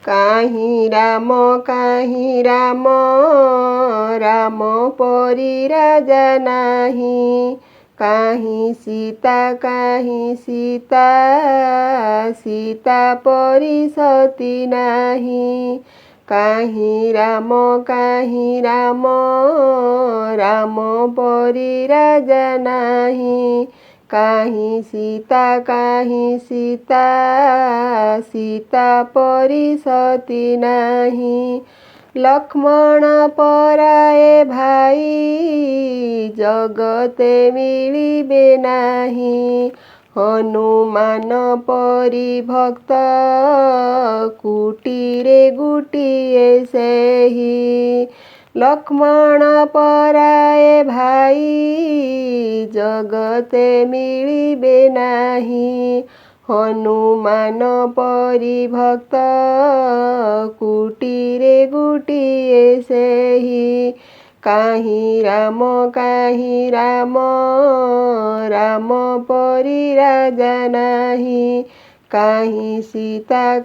କାହିଁ ରାମ ରାମ ପରି ରାଜା ନାହିଁ। କାହିଁ ସୀତା ସୀତା ପରି ସତୀ ନାହିଁ। କାହିଁ ରାମ ରାମ ପରି ରାଜା ନାହିଁ। କାହିଁ ସୀତା ସୀତା ପରି ସତୀ ନାହିଁ। ଲକ୍ଷ୍ମଣ ପରାଏ ଭାଇ ଜଗତେ ମିଳିବେ ନାହିଁ। ହନୁମାନ ପରି ଭକ୍ତ କୁଟିରେ ଗୋଟିଏ ସେହି। ଲକ୍ଷ୍ମଣ ପରାଏ ଭାଇ ଜଗତେ ମିଳିବେ ନାହିଁ। ହନୁମାନ ପରି ଭକ୍ତ କୁଟିରେ ଗୋଟିଏ ସେହି। କାହିଁ ରାମ ରାମ ପରି ରାଜା ନାହିଁ। କାହିଁ ସୀତା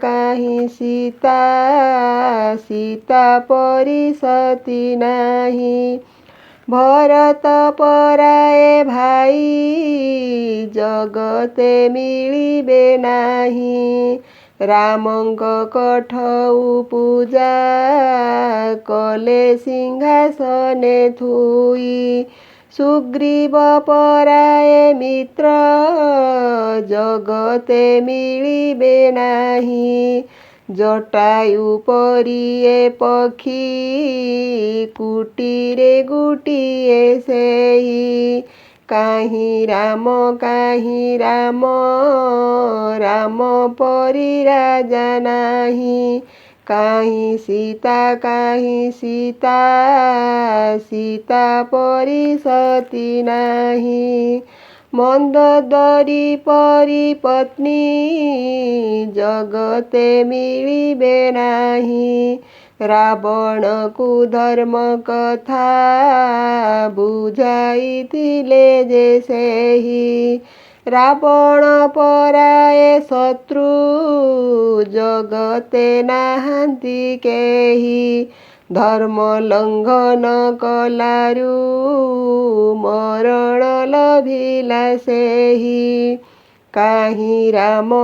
ସୀତା ପରି ସତୀ ନାହିଁ। ଭରତ ପରାଏ ଭାଇ ଜଗତେ ମିଳିବେ ନାହିଁ। ରାମଙ୍କ କଠଉ ପୂଜା କଲେ ସିଂହାସନେ ଥୋଇ। ସୁଗ୍ରୀବ ପରାଏ ମିତ୍ର ଜଗତେ ମିଳିବେ ନାହିଁ। ଜଟାୟୁ ପରି ପକ୍ଷୀ କୁଟିରେ ଗୋଟିଏ ସେହି। କାହିଁ ରାମ ରାମ ପରି ରାଜା ନାହିଁ। କାହିଁ ସୀତା ସୀତା ପରି ସତୀ ନାହିଁ। ମନ୍ଦୋଦରୀ ପରି ପତ୍ନୀ ଜଗତେ ମିଳିବେ ନାହିଁ। ରାବଣକୁ ଧର୍ମ କଥା ବୁଝାଇଥିଲେ ଯେ ସେହି। ରାବଣ ପରାଏ ଶତ୍ରୁ ଜଗତେ ନାହାନ୍ତି କେହି। ଧର୍ମ ଲଙ୍ଘନ କଲାରୁ ମରଣ ଲଭିଲା ସେହି। କାହିଁ ରାମ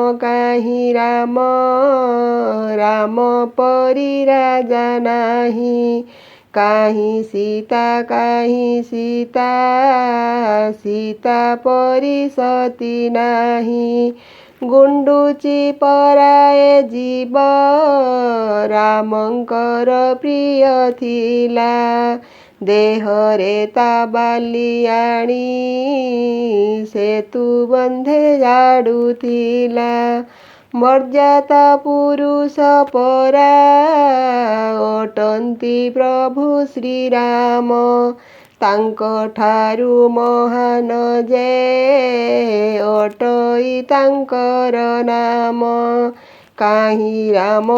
ରାମ ପରି ରାଜା ନାହିଁ। କାହିଁ ସୀତା ସୀତା ପରି ସତୀ ନାହିଁ। ଗୁଣ୍ଡୁଚି ପରାଏ ଜୀବ ରାମଙ୍କର ପ୍ରିୟ ଥିଲା। ଦେହରେ ତା ବାଲି ଆଣି ସେତୁ ବନ୍ଧେ ଝାଡ଼ୁଥିଲା। ମର୍ଯ୍ୟାଦା ପୁରୁଷ ପରା ଅଟନ୍ତି ପ୍ରଭୁ ଶ୍ରୀରାମ। ତାଙ୍କ ଠାରୁ ମହାନ ଯେ ଅଟଇ ତାଙ୍କର ନାମ। କାହିଁ ରାମ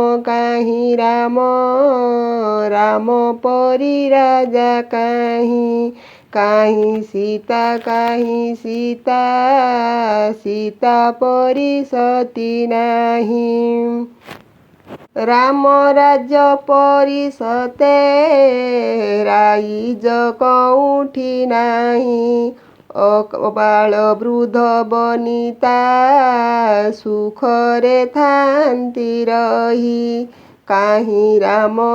ରାମ ପରି ରାଜା କାହିଁ। କାହିଁ ସୀତା ସୀତା ପରି ସତୀ ନାହିଁ। ରାମ ରାଜ ପରି ସତେ ରାଇଜ କେଉଁଠି ନାହିଁ। ଅବାଳ ବୃଦ୍ଧ ବନିତା ସୁଖରେ ଥାନ୍ତି ରହି। କାହିଁ ରାମ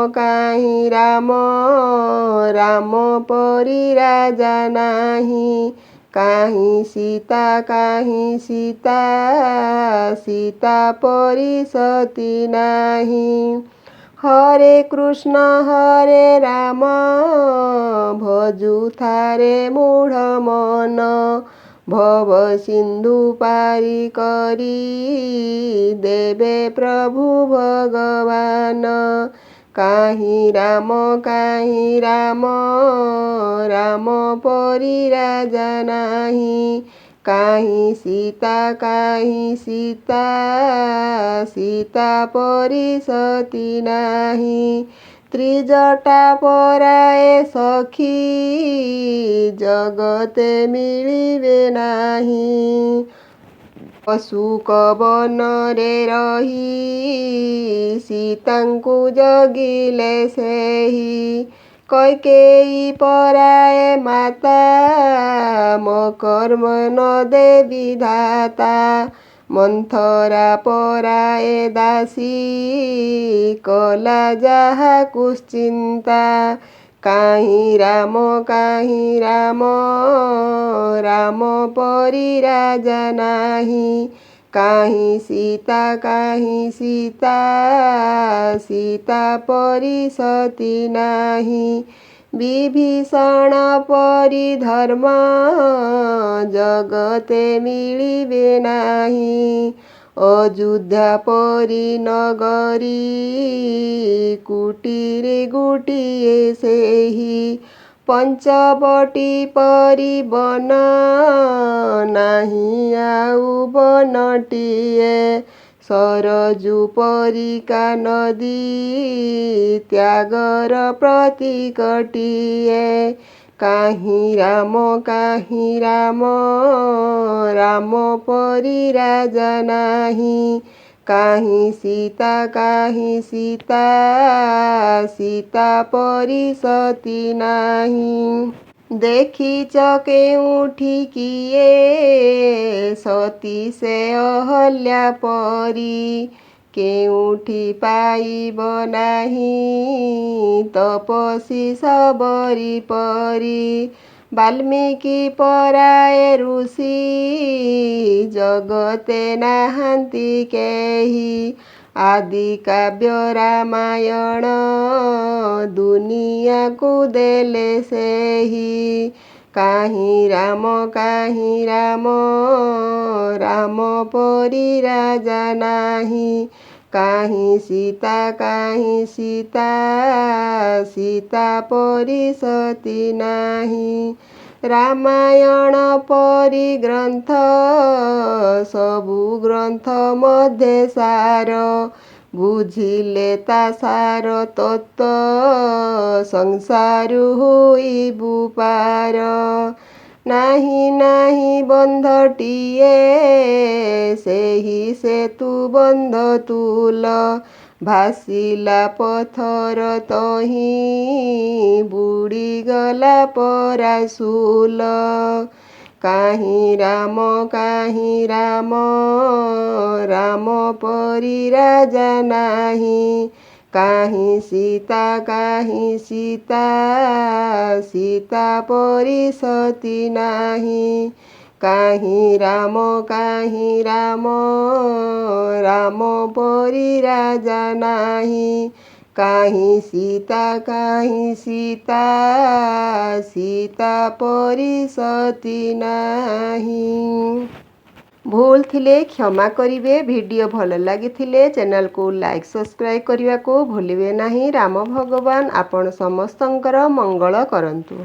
ରାମ ପରି ରାଜା ନାହିଁ। କାହିଁ ସୀତା ସୀତା ପରି ସତୀ ନାହିଁ। ହରେ କୃଷ୍ଣ ହରେ ରାମ ଭଜୁଥାରେ ମୂଢ଼ ମନ। ଭବ ସିନ୍ଧୁ ପାରି କରି ଦେବେ ପ୍ରଭୁ ଭଗବାନ। କାହିଁ ରାମ ରାମ ପରି ରାଜା ନାହିଁ। କାହିଁ ସୀତା ସୀତା ପରି ସତୀ ନାହିଁ। ତ୍ରିଜଟା ପରାଏ ସଖୀ ଜଗତେ ମିଳିବେ ନାହିଁ। ଅଶୋକ ବନରେ ରହି ସୀତାଙ୍କୁ ଜଗିଲେ ସେହି କୈକେୟୀ ପରାଏ ମାତା ମୋ କର୍ମ ନ ଦେ ବିଧାତା ମନ୍ଥରା ପରାଏ ଦାସୀ କଲା ଯାହା କୁଶ୍ଚିନ୍ତା କାହିଁ ରାମ ରାମ ପରି ରାଜା ନାହିଁ କାହିଁ ସୀତା ସୀତା ପରି ସତୀ ନାହିଁ ବିଭୀଷଣ ପରି ଧର୍ମ ଜଗତେ ମିଳିବେ ନାହିଁ ଅଯୋଧ୍ୟା ପରି ନଗରୀ କୁଟୀରେ ଗୋଟିଏ ସେହି ପଞ୍ଚବଟୀ ପରି ବନ ନାହିଁ ଆଉ ବନଟିଏ ସରଜୁ ପରିକା ନଦୀ ତ୍ୟାଗର ପ୍ରତୀକଟିଏ କାହିଁ ରାମ ରାମ ପରି ରାଜା ନାହିଁ କାହିଁ ସୀତା ସୀତା ପରି ସତୀ ନାହିଁ ଦେଖିଛ କେଉଁଠି କିଏ ସତୀ ସେ ଅହଲ୍ୟା ପରି କେଉଁଠି ପାଇବ ନାହିଁ ତପସ୍ୱୀ ଶବରୀ ପରି ବାଲ୍ମୀକି ପରାଏ ଋଷି ଜଗତେ ନାହାନ୍ତି କେହି ଆଦି କାବ୍ୟ ରାମାୟଣ ଦୁନିଆକୁ ଦେଲେ ସେହି କାହିଁ ରାମ ରାମ ପରି ରାଜା ନାହିଁ କାହିଁ ସୀତା ସୀତା ପରି ସତୀ ନାହିଁ ରାମାୟଣ ପରି ଗ୍ରନ୍ଥ ସବୁ ଗ୍ରନ୍ଥ ମଧ୍ୟରେ ସାର ବୁଝିଲେ ତା ସାର ତତ୍ତ୍ୱ ସଂସାରୁ ହୋଇବୁ ପାର ନାହିଁ ବନ୍ଧଟିଏ ସେହି ସେତୁ ବନ୍ଧ ତୁଲ ଭାସିଲା ପଥର ତହିଁ ବୁଡ଼ିଗଲା ପରାଶୂଳ କାହିଁ ରାମ ରାମ ପରି ରାଜା ନାହିଁ କାହିଁ ସୀତା ସୀତା ପରି ସତୀ ନାହିଁ କାହିଁ ରାମ ରାମ ପରି ରାଜା ନାହିଁ କାହିଁ ସୀତା ସୀତା ପରି ସତୀ ନାହିଁ। ଭୁଲ ଥିଲେ କ୍ଷମା କରିବେ। ଭିଡ଼ିଓ ଭଲ ଲାଗିଥିଲେ ଚ୍ୟାନେଲକୁ ଲାଇକ୍ ସବସ୍କ୍ରାଇବ୍ କରିବାକୁ ଭୁଲିବେ ନାହିଁ। ରାମ ଭଗବାନ ଆପଣ ସମସ୍ତଙ୍କର ମଙ୍ଗଳ କରନ୍ତୁ।